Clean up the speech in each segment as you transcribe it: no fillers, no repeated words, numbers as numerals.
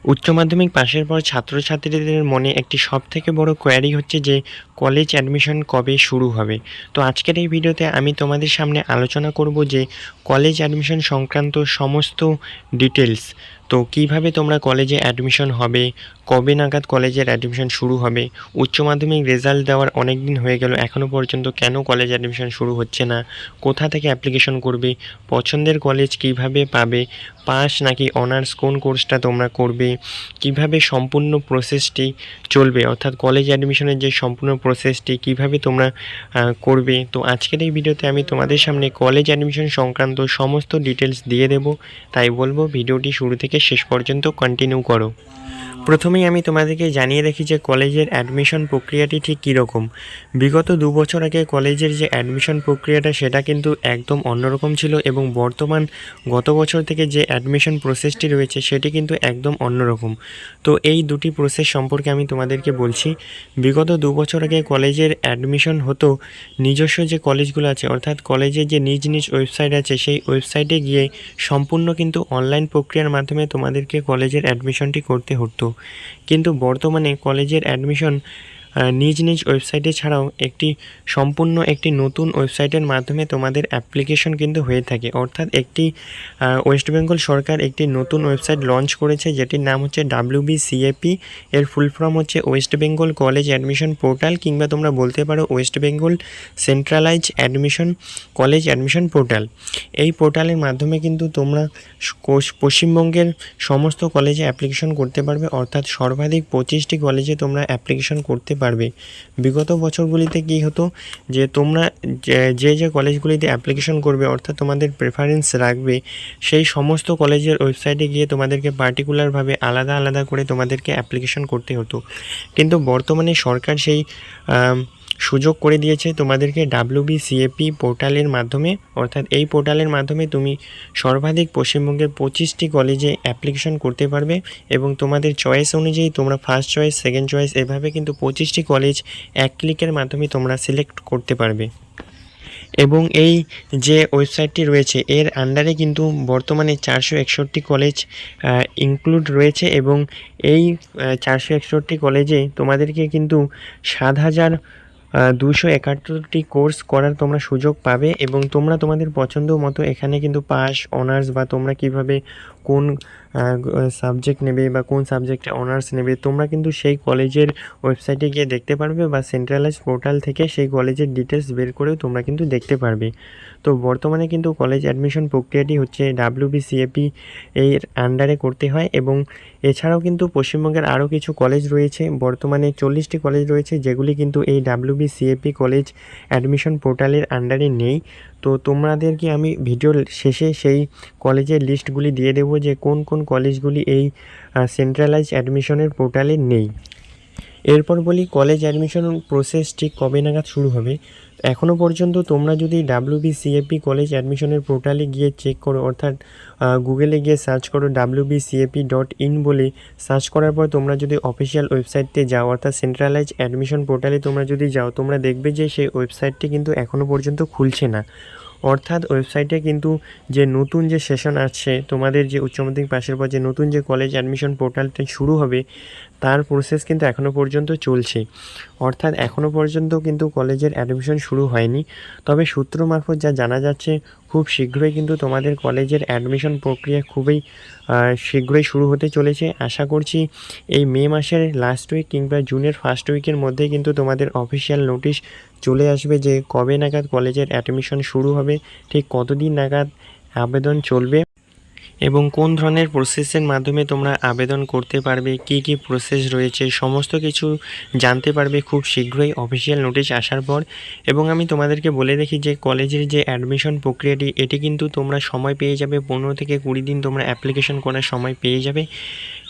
উচ্চ মাধ্যমিক পাশের পর ছাত্রছাত্রীদের মনে একটি সবথেকে বড় কোয়ারি হচ্ছে যে কলেজ অ্যাডমিশন কবে শুরু হবে। তো আজকের এই ভিডিওতে আমি তোমাদের সামনে আলোচনা করব যে কলেজ অ্যাডমিশন সংক্রান্ত সমস্ত ডিটেলস। তো কিভাবে তোমরা কলেজে অ্যাডমিশন হবে, কবে নাগাদ কলেজের অ্যাডমিশন শুরু হবে, উচ্চ মাধ্যমিক রেজাল্ট দেওয়ার অনেক দিন হয়ে গেল এখনও পর্যন্ত কেন কলেজ অ্যাডমিশন শুরু হচ্ছে না, কোথা থেকে অ্যাপ্লিকেশন করবে, পছন্দের কলেজ কিভাবে পাবে, পাস নাকি অনার্স কোন কোর্সটা তোমরা করবে, কিভাবে সম্পূর্ণ প্রসেসটি চলবে, অর্থাৎ কলেজ অ্যাডমিশনের যে সম্পূর্ণ প্রসেসটি কিভাবে তোমরা করবে। তো আজকের এই ভিডিওতে আমি তোমাদের সামনে কলেজ অ্যাডমিশন সংক্রান্ত সমস্ত ডিটেলস দিয়ে দেব, তাই বলবো ভিডিওটি শুরু থেকে শেষ পর্যন্ত কন্টিনিউ করো। প্রথমেই আমি তোমাদেরকে জানিয়ে রাখি যে কলেজের অ্যাডমিশন প্রক্রিয়াটি ঠিক কীরকম। বিগত 2 বছর আগে কলেজের যে অ্যাডমিশন প্রক্রিয়াটা সেটা কিন্তু একদম অন্যরকম ছিল, এবং বর্তমান গত বছর থেকে যে অ্যাডমিশন প্রসেসটি রয়েছে সেটি কিন্তু একদম অন্যরকম। তো এই দুটি প্রসেস সম্পর্কে আমি তোমাদেরকে বলছি। বিগত 2 বছর আগে কলেজের অ্যাডমিশন হতো নিজস্ব যে কলেজগুলো আছে, অর্থাৎ কলেজের যে নিজ নিজ ওয়েবসাইট আছে সেই ওয়েবসাইটে গিয়ে সম্পূর্ণ কিন্তু অনলাইন প্রক্রিয়ার মাধ্যমে তোমাদেরকে কলেজের অ্যাডমিশনটি করতে হতো। কিন্তু বর্তমানে কলেজের অ্যাডমিশন নিজ নিজ ওয়েবসাইটে ছাড়াও সম্পূর্ণ একটি নতুন ওয়েবসাইটের মাধ্যমে তোমাদের অ্যাপ্লিকেশন কিন্তু হয়ে থাকে। অর্থাৎ ওয়েস্ট বেঙ্গল সরকার একটি নতুন ওয়েবসাইট লঞ্চ করেছে যেটির নাম হচ্ছে WBCAP। এর ফুল ফর্ম হচ্ছে West Bengal college admission portal, কিংবা তোমরা বলতে পারো West Bengal centralise college admission portal. এই পোর্টালের মাধ্যমে কিন্তু তোমরা পশ্চিমবঙ্গের সমস্ত কলেজে অ্যাপ্লিকেশন করতে পারবে, অর্থাৎ সর্বাধিক 25টি কলেজে তোমরা অ্যাপ্লিকেশন করতে পারবে। বিগত বছরগুলিতে কী হতো যে তোমরা যে কলেজগুলিতে অ্যাপ্লিকেশন করবে, অর্থাৎ তোমাদের প্রেফারেন্স রাখবে, সেই সমস্ত কলেজের ওয়েবসাইটে গিয়ে তোমাদেরকে পার্টিকুলারভাবে আলাদা আলাদা করে তোমাদেরকে অ্যাপ্লিকেশন করতে হতো। কিন্তু বর্তমানে সরকার সেই সুযোগ করে দিয়েছে তোমাদেরকে WBCAP পোর্টালের মাধ্যমে। অর্থাৎ এই পোর্টালের মাধ্যমে তুমি সর্বাধিক পশ্চিমবঙ্গের 25টি কলেজে অ্যাপ্লিকেশন করতে পারবে, এবং তোমাদের চয়েস অনুযায়ী তোমরা ফার্স্ট চয়েস, সেকেন্ড চয়েস, এভাবে কিন্তু 25টি কলেজ এক ক্লিকের মাধ্যমে তোমরা সিলেক্ট করতে পারবে। এবং এই যে ওয়েবসাইটটি রয়েছে এর আন্ডারে কিন্তু বর্তমানে 461টি কলেজ ইনক্লুড রয়েছে, এবং এই 461টি কলেজে তোমাদেরকে কিন্তু 7,271টি কোর্স করার তোমরা সুযোগ পাবে। এবং তোমরা তোমাদের পছন্দ মতো এখানে কিন্তু পাস, অনার্স, বা তোমরা কিভাবে কোন সাবজেক্ট নেবে বা কোন সাবজেক্টে অনার্স নেবে তোমরা কিন্তু সেই কলেজের ওয়েবসাইটে গিয়ে দেখতে পারবে, বা সেন্ট্রালাইজ পোর্টাল থেকে সেই কলেজের ডিটেলস বের করেও তোমরা কিন্তু দেখতে পারবে। তো বর্তমানে কিন্তু কলেজ অ্যাডমিশন প্রক্রিয়াটি হচ্ছে WBCAP এর আন্ডারে করতে হয়। এবং এছাড়াও কিন্তু পশ্চিমবঙ্গের আরও কিছু কলেজ রয়েছে, বর্তমানে 40টি কলেজ রয়েছে যেগুলি কিন্তু এই WBCAP কলেজ অ্যাডমিশন পোর্টালের আন্ডারে নেই। তো তোমাদেরকে আমি ভিডিওর শেষে সেই কলেজের লিস্টগুলি দিয়ে দেবো যে কোন কোন কলেজগুলি এই সেন্ট্রালাইজ অ্যাডমিশনের পোর্টালে নেই। এরপর বলি কলেজ অ্যাডমিশন প্রসেস ঠিক কবে নাগাদ শুরু হবে। এখনও পর্যন্ত তোমরা যদি WBCAP কলেজ অ্যাডমিশনের পোর্টালে গিয়ে চেক করো, অর্থাৎ গুগলে গিয়ে সার্চ করো WBCAP.in বলে, সার্চ করার পর তোমরা যদি অফিসিয়াল ওয়েবসাইটে যাও, অর্থাৎ সেন্ট্রালাইজ অ্যাডমিশন পোর্টালে তোমরা যদি যাও, তোমরা দেখবে যে সেই ওয়েবসাইটটি কিন্তু এখনও পর্যন্ত খুলছে না। অর্থাৎ ওয়েবসাইটে কিন্তু যে নতুন যে সেশন আছে তোমাদের যে উচ্চ মাধ্যমিক পাশের পর যে নতুন যে কলেজ অ্যাডমিশন পোর্টালটা শুরু হবে তার প্রসেস কিন্তু এখনও পর্যন্ত চলছে। অর্থাৎ এখনও পর্যন্ত কিন্তু কলেজের অ্যাডমিশন শুরু হয়নি। তবে সূত্র মারফত যা জানা যাচ্ছে খুব শীঘ্রই কিন্তু তোমাদের কলেজের অ্যাডমিশন প্রক্রিয়া খুবই শীঘ্রই শুরু হতে চলেছে। আশা করছি এই মে মাসের লাস্ট উইক কিংবা জুনের ফার্স্ট উইকের মধ্যেই কিন্তু তোমাদের অফিসিয়াল নোটিশ চলে আসবে যে কবে নাগাদ কলেজের অ্যাডমিশন শুরু হবে, ঠিক কতদিন নাগাদ আবেদন চলবে, এবং কোন ধরনের প্রসেসের মাধ্যমে তোমরা আবেদন করতে পারবে, কি কি প্রসেস রয়েছে সমস্ত কিছু জানতে পারবে খুব শীঘ্রই অফিসিয়াল নোটিশ আসার পর। এবং আমি তোমাদেরকে বলে রাখি যে কলেজের যে অ্যাডমিশন প্রক্রিয়াটি এটি কিন্তু তোমরা সময় পেয়ে যাবে 15 থেকে 20 দিন তোমরা অ্যাপ্লিকেশন করার সময় পেয়ে যাবে।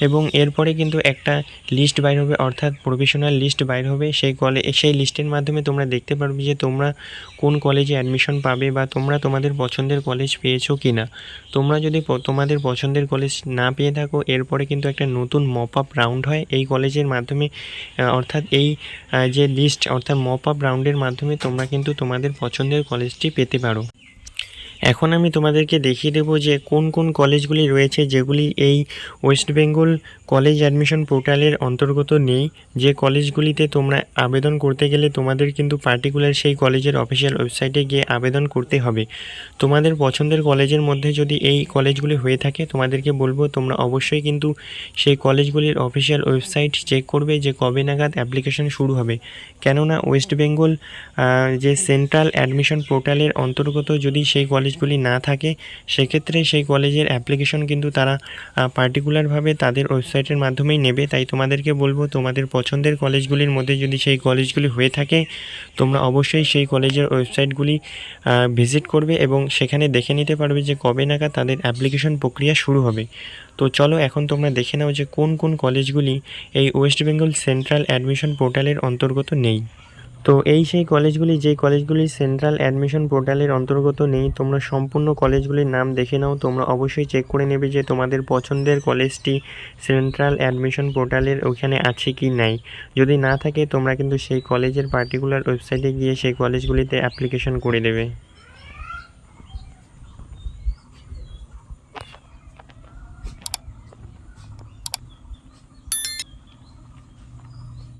এবং এরপরে কিন্তু একটা লিস্ট বাইর হবে, অর্থাৎ প্রভিশনাল লিস্ট বাইর হবে। সেই লিস্টের মাধ্যমে তোমরা দেখতে পারবে যে তোমরা কোন কলেজে অ্যাডমিশন পাবে, বা তোমরা তোমাদের পছন্দের কলেজ পেয়েছো কি না। তোমরা যদি তোমাদের পছন্দের কলেজ না পেয়ে থাকো, এরপরে কিন্তু একটা নতুন মপ আপ রাউন্ড হয় এই কলেজের মাধ্যমে, অর্থাৎ এই যে লিস্ট অর্থাৎ মপ আপ রাউন্ডের মাধ্যমে তোমরা কিন্তু তোমাদের পছন্দের কলেজটি পেতে পারো। এখন আমি তোমাদেরকে দেখিয়ে দেবো যে কোন কোন কলেজগুলি রয়েছে যেগুলি এই ওয়েস্ট বেঙ্গল কলেজ অ্যাডমিশন পোর্টালের অন্তর্গত নেই। যে কলেজগুলিতে তোমরা আবেদন করতে গেলে তোমাদের কিন্তু পার্টিকুলার সেই কলেজের অফিসিয়াল ওয়েবসাইটে গিয়ে আবেদন করতে হবে। তোমাদের পছন্দের কলেজের মধ্যে যদি এই কলেজগুলি হয়ে থাকে তোমাদেরকে বলবো তোমরা অবশ্যই কিন্তু সেই কলেজগুলির অফিসিয়াল ওয়েবসাইট চেক করবে যে কবে নাগাদ অ্যাপ্লিকেশন শুরু হবে। কেননা ওয়েস্ট বেঙ্গল যে সেন্ট্রাল অ্যাডমিশন পোর্টালের অন্তর্গত যদি সেই কলেজগুলি না থাকে সেক্ষেত্রে সেই কলেজের অ্যাপ্লিকেশন কিন্তু তারা পার্টিকুলারভাবে তাদের ওয়েবসাইটের মাধ্যমেই নেবে। তাই তোমাদেরকে বলবো তোমাদের পছন্দের কলেজগুলির মধ্যে যদি সেই কলেজগুলি হয়ে থাকে তোমরা অবশ্যই সেই কলেজের ওয়েবসাইটগুলি ভিজিট করবে এবং সেখানে দেখে নিতে পারবে যে কবে নাগাদ তাদের অ্যাপ্লিকেশন প্রক্রিয়া শুরু হবে। তো চলো এখন তোমরা দেখে নাও যে কোন কোন কলেজগুলি এই ওয়েস্ট বেঙ্গল সেন্ট্রাল অ্যাডমিশন পোর্টালের অন্তর্গত নেই। তো এই সেই কলেজগুলি যেই কলেজগুলি সেন্ট্রাল অ্যাডমিশন পোর্টালের অন্তর্গত নেই তোমরা সম্পূর্ণ কলেজগুলির নাম দেখে নাও। তোমরা অবশ্যই চেক করে নেবে যে তোমাদের পছন্দের কলেজটি সেন্ট্রাল অ্যাডমিশন পোর্টালের ওখানে আছে কি নাই। যদি না থাকে তোমরা কিন্তু সেই কলেজের পার্টিকুলার ওয়েবসাইটে গিয়ে সেই কলেজগুলিতে অ্যাপ্লিকেশন করে দেবে।